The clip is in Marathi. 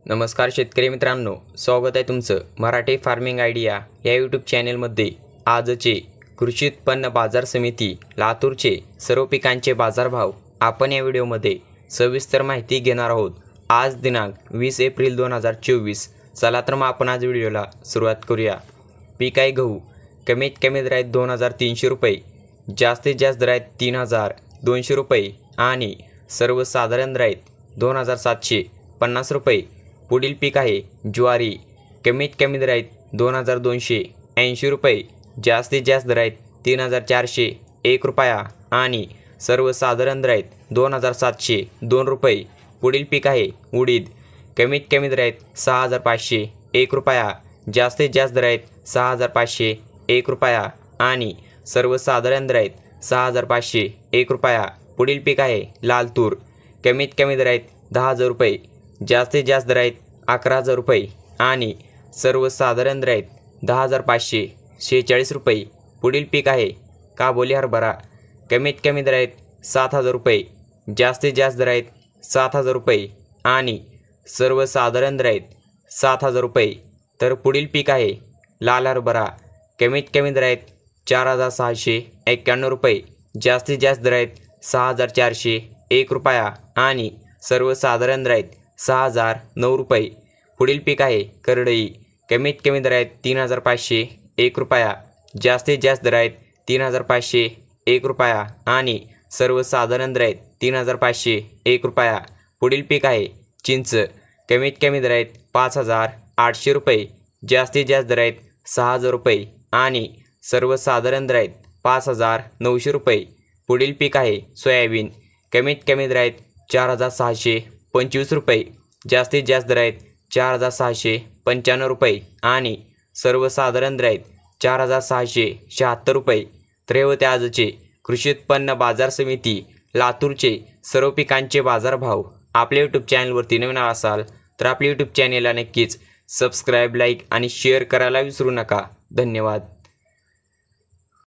नमस्कार शेतकरी मित्रांनो, स्वागत आहे तुमचं मराठी फार्मिंग आयडिया या यूट्यूब चॅनेलमध्ये। आजचे कृषी उत्पन्न बाजार समिती लातूरचे सर्व पिकांचे बाजारभाव आपण या व्हिडिओमध्ये सविस्तर माहिती घेणार आहोत। आज दिनांक 20 एप्रिल 2024। चला तर मग आपण आज व्हिडिओला सुरुवात करूया। पीक आहे गहू, कमीत कमी दर आहेत 2300 रुपये, जास्तीत जास्त दर आहेत 3200 रुपये आणि सर्वसाधारण दर आहेत 2750 रुपये। पुढील पीक आहे ज्वारी, कमीत कमी दर आहेत 2280 रुपये, जास्तीत जास्त दर आहेत 3401 रुपया आणि सर्वसाधारण दर आहेत 2702 रुपये। पुढील पीक आहे उडीद, कमीत कमी दर आहेत 6501 रुपया, जास्तीत जास्त दर आहेत 6501 रुपया आणि सर्वसाधारण दर आहेत 6501 रुपया। पुढील पीक आहे लाल तूर, कमीत कमी दर आहेत 10,000 रुपये, जास्तीत जास्त दर आहेत 11,000 रुपये आणि सर्वसाधारण दर आहेत 10,546 रुपये। पुढील पीक आहे काबोली हरभरा, कमीत कमी दर आहेत 7,000 रुपये, जास्तीत जास्त दर आहेत 7,000 रुपये आणि सर्वसाधारण दर आहेत 7,000 रुपये। तर पुढील पीक आहे लाल हरभरा, कमीत कमी दर आहेत 4,691 रुपये, जास्तीत जास्त दर आहेत 6,401 रुपया आणि सर्वसाधारण दर आहेत 6,009 रुपये। पुढील पीक आहे करडई, कमीत कमी दर आहेत 3,501 रुपया, जास्तीत जास्त दर आहेत 3,501 रुपया आणि सर्वसाधारण दर आहेत 3,501 रुपया। पुढील पीक आहे चिंच, कमीत कमी दर आहेत 5,800 रुपये, जास्तीत जास्त दर आहेत 6,000 रुपये आणि सर्वसाधारण दर आहेत 5,900 रुपये। पुढील पीक आहे सोयाबीन, कमीत कमी दर आहेत 4,625 रुपये, जास्तीत जास्त दर आहेत 4,695 रुपये आणि सर्वसाधारण दर आहेत 4,676 रुपये। तर हे होते आजचे कृषी उत्पन्न बाजार समिती लातूरचे सर्व पिकांचे बाजारभाव। आपल्या यूट्यूब चॅनलवरती नवीन असाल तर आपल्या यूट्यूब चॅनेलला नक्कीच सबस्क्राईब, लाईक आणि शेअर करायला विसरू नका। धन्यवाद।